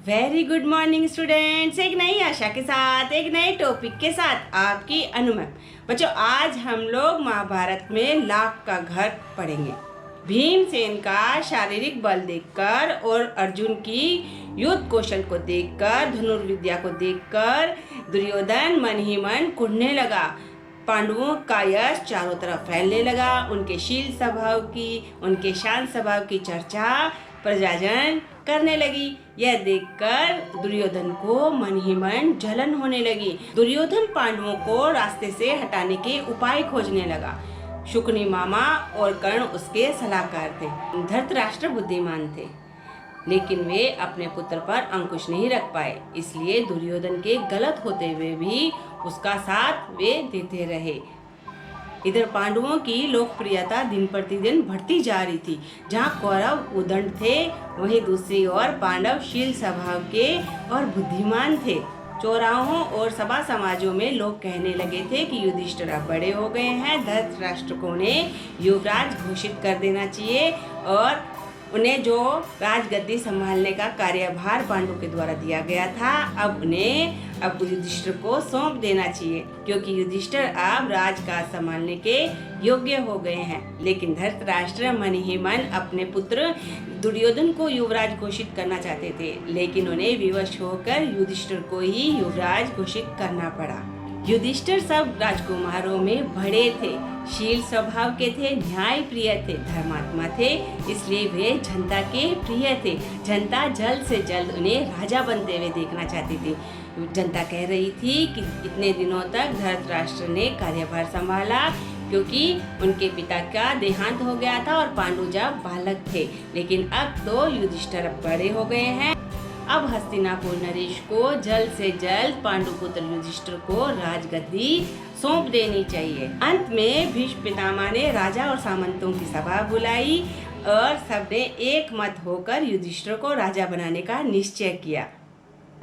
Very good morning students. एक नई आशा के साथ एक नए टॉपिक के साथ आपकी अनु मैम। बच्चों, आज हम लोग महाभारत में लाख का घर पढ़ेंगे। भीमसेन का शारीरिक बल देखकर और अर्जुन की युद्ध कौशल को देखकर, धनुर्विद्या को देखकर दुर्योधन मन ही मन कुढ़ने लगा। पांडवों का यश चारों तरफ फैलने लगा। उनके शील स्वभाव की, उनके शांत स्वभाव की चर्चा प्रजाजन करने लगी। यह देखकर दुर्योधन को मन ही मन जलन होने लगी। दुर्योधन पांडवों को रास्ते से हटाने के उपाय खोजने लगा। शुकनी मामा और कर्ण उसके सलाहकार थे। धृतराष्ट्र बुद्धिमान थे, लेकिन वे अपने पुत्र पर अंकुश नहीं रख पाए, इसलिए दुर्योधन के गलत होते हुए भी उसका साथ वे देते रहे। इधर पांडवों की लोकप्रियता दिन प्रतिदिन बढ़ती जा रही थी। जहाँ कौरव उदंड थे, वहीं दूसरी ओर पांडव शील स्वभाव के और बुद्धिमान थे। चौराहों और सभा समाजों में लोग कहने लगे थे कि युधिष्ठिर अब बड़े हो गए हैं, धृतराष्ट्र को उन्हें युवराज घोषित कर देना चाहिए और उन्हें जो राजगद्दी संभालने का कार्यभार पांडु के द्वारा दिया गया था, अब युधिष्ठिर को सौंप देना चाहिए, क्योंकि युधिष्ठिर अब राजकाज संभालने के योग्य हो गए हैं। लेकिन धृतराष्ट्र मन ही मन अपने पुत्र दुर्योधन को युवराज घोषित करना चाहते थे, लेकिन उन्हें विवश होकर युधिष्ठिर को ही युवराज घोषित करना पड़ा। युधिष्ठिर सब राजकुमारों में बड़े थे, शील स्वभाव के थे, न्याय प्रिय थे, धर्मात्मा थे, इसलिए वे जनता के प्रिय थे। जनता जल्द से जल्द उन्हें राजा बनते हुए देखना चाहती थी। जनता कह रही थी कि इतने दिनों तक धृतराष्ट्र ने कार्यभार संभाला, क्योंकि उनके पिता का देहांत हो गया था और पांडु जब बालक थे, लेकिन अब तो युधिष्ठिर बड़े हो गए हैं। अब हस्तिनापुर नरेश को जल्द से जल्द पांडुपुत्र युधिष्ठिर को राजगद्दी सौंप देनी चाहिए। अंत में भीष्म पितामह ने राजा और सामंतों की सभा बुलाई और सबने एक मत होकर युधिष्ठिर को राजा बनाने का निश्चय किया।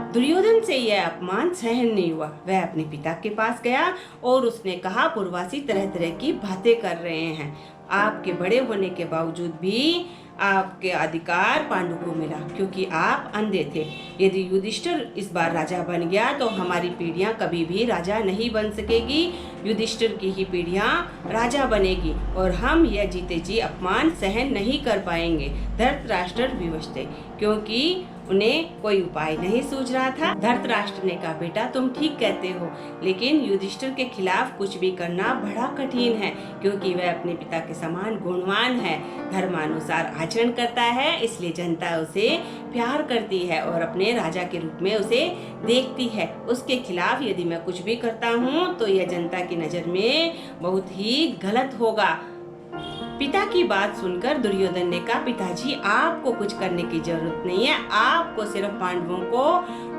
दुर्योधन से यह अपमान सहन नहीं हुआ। वह अपने पिता के पास गया और उसने कहा, पूर्ववासी तरह तरह की बातें कर रहे हैं। आपके बड़े होने के बावजूद भी आपके अधिकार पांडु को मिला, क्योंकि आप अंधे थे। यदि युधिष्ठिर इस बार राजा बन गया तो हमारी पीढ़ियां कभी भी राजा नहीं बन सकेगी। युधिष्ठिर की ही पीढ़ियां राजा बनेगी और हम यह जीते जी अपमान सहन नहीं कर पाएंगे। धृतराष्ट्र विवश थे, क्योंकि उन्हें कोई उपाय नहीं सूझ रहा था। धृतराष्ट्र ने कहा, बेटा तुम ठीक कहते हो, लेकिन युधिष्ठिर के खिलाफ कुछ भी करना बड़ा कठिन है, क्योंकि वह अपने पिता के समान गुणवान है, धर्मानुसार आचरण करता है, इसलिए जनता उसे प्यार करती है और अपने राजा के रूप में उसे देखती है। उसके खिलाफ यदि मैं कुछ भी करता हूँ तो यह जनता की नजर में बहुत ही गलत होगा। पिता की बात सुनकर दुर्योधन ने कहा, पिताजी आपको कुछ करने की जरूरत नहीं है, आपको सिर्फ पांडवों को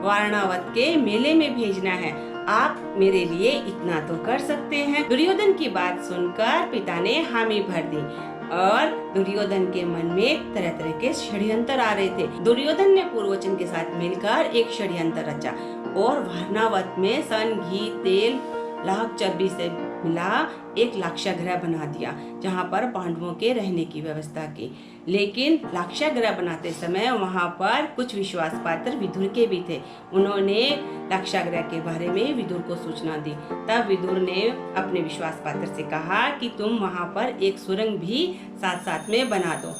वारणावत के मेले में भेजना है। आप मेरे लिए इतना तो कर सकते हैं। दुर्योधन की बात सुनकर पिता ने हामी भर दी और दुर्योधन के मन में तरह तरह के षड्यंत्र आ रहे थे। दुर्योधन ने पूर्वजन के साथ मिलकर एक षड्यंत्र रचा और वारणावत में सन, घी, तेल, लाख चर्बी से मिला एक लाक्षागृह बना दिया, जहाँ पर पांडवों के रहने की व्यवस्था की। लेकिन लाक्षागृह बनाते समय वहाँ पर कुछ विश्वास पात्र विदुर के भी थे। उन्होंने लाक्षागृह के बारे में विदुर को सूचना दी। तब विदुर ने अपने विश्वास पात्र से कहा कि तुम वहाँ पर एक सुरंग भी साथ साथ में बना दो।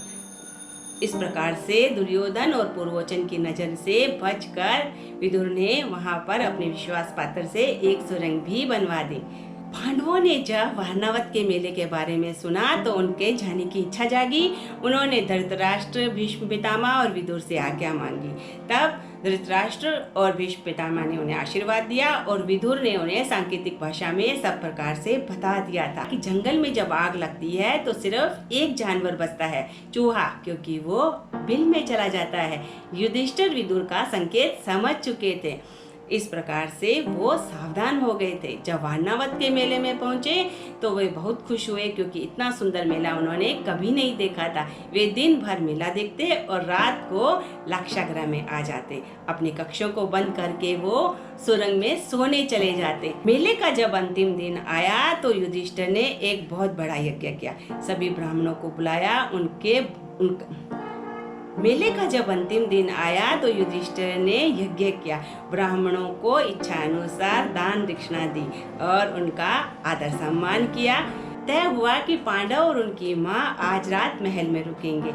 इस प्रकार से दुर्योधन और पूर्वोचन की नजर से बचकर विदुर ने वहां पर अपने विश्वास पात्र से एक सुरंग भी बनवा दी। पांडवों ने जब वारणावत के मेले के बारे में सुना तो उनके जाने की इच्छा जागी। उन्होंने धृतराष्ट्र, भीष्म पितामह और विदुर से आज्ञा मांगी। तब धृतराष्ट्र और भीष्म पितामह ने उन्हें आशीर्वाद दिया और विदुर ने उन्हें सांकेतिक भाषा में सब प्रकार से बता दिया था कि जंगल में जब आग लगती है तो सिर्फ एक जानवर बचता है, चूहा, क्योंकि वो बिल में चला जाता है। युधिष्ठिर विदुर का संकेत समझ चुके थे। इस प्रकार से वो सावधान हो गए थे। जब वारणावत के मेले में पहुंचे तो वे बहुत खुश हुए, क्योंकि इतना सुंदर मेला उन्होंने कभी नहीं देखा था। वे दिन भर मेला देखते और रात को लाक्षागृह में आ जाते। अपने कक्षों को बंद करके वो सुरंग में सोने चले जाते। मेले का जब अंतिम दिन आया तो युधिष्ठिर ने एक बहुत बड़ा यज्ञ किया। सभी ब्राह्मणों को बुलाया, मेले का जब अंतिम दिन आया तो युधिष्ठिर ने यज्ञ किया, ब्राह्मणों को इच्छा अनुसार दान दक्षिणा दी और उनका आदर सम्मान किया। तय हुआ कि पांडव और उनकी माँ आज रात महल में रुकेंगे।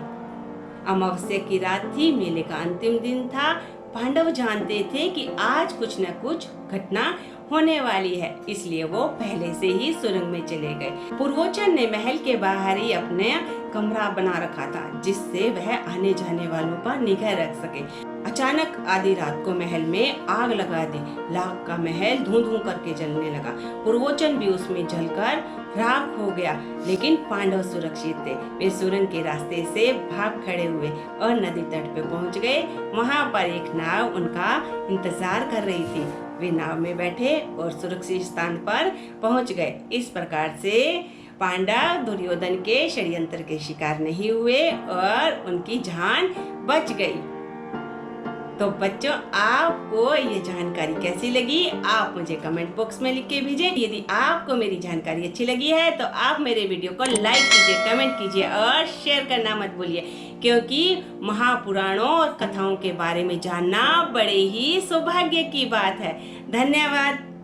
अमावस्या की रात थी, मेले का अंतिम दिन था। पांडव जानते थे कि आज कुछ न कुछ घटना होने वाली है, इसलिए वो पहले से ही सुरंग में चले गए। पूर्वोचन ने महल के बाहर ही अपने कमरा बना रखा था, जिससे वह आने जाने वालों पर निगाह रख सके। अचानक आधी रात को महल में आग लगा दी। लाख का महल धूं धूं करके जलने लगा। पूर्वोचन भी उसमें जलकर राख हो गया, लेकिन पांडव सुरक्षित थे। वे सुरंग के रास्ते से भाग खड़े हुए और नदी तट पे पहुंच गए। वहां पर एक नाव उनका इंतजार कर रही थी। वे नाव में बैठे और सुरक्षित स्थान पर पहुंच गए। इस प्रकार से पांडव दुर्योधन के षड्यंत्र के शिकार नहीं हुए और उनकी जान बच गई। तो बच्चों, आपको ये जानकारी कैसी लगी, आप मुझे कमेंट बॉक्स में लिख के भेजें। यदि आपको मेरी जानकारी अच्छी लगी है तो आप मेरे वीडियो को लाइक कीजिए, कमेंट कीजिए और शेयर करना मत भूलिए, क्योंकि महापुराणों और कथाओं के बारे में जानना बड़े ही सौभाग्य की बात है। धन्यवाद।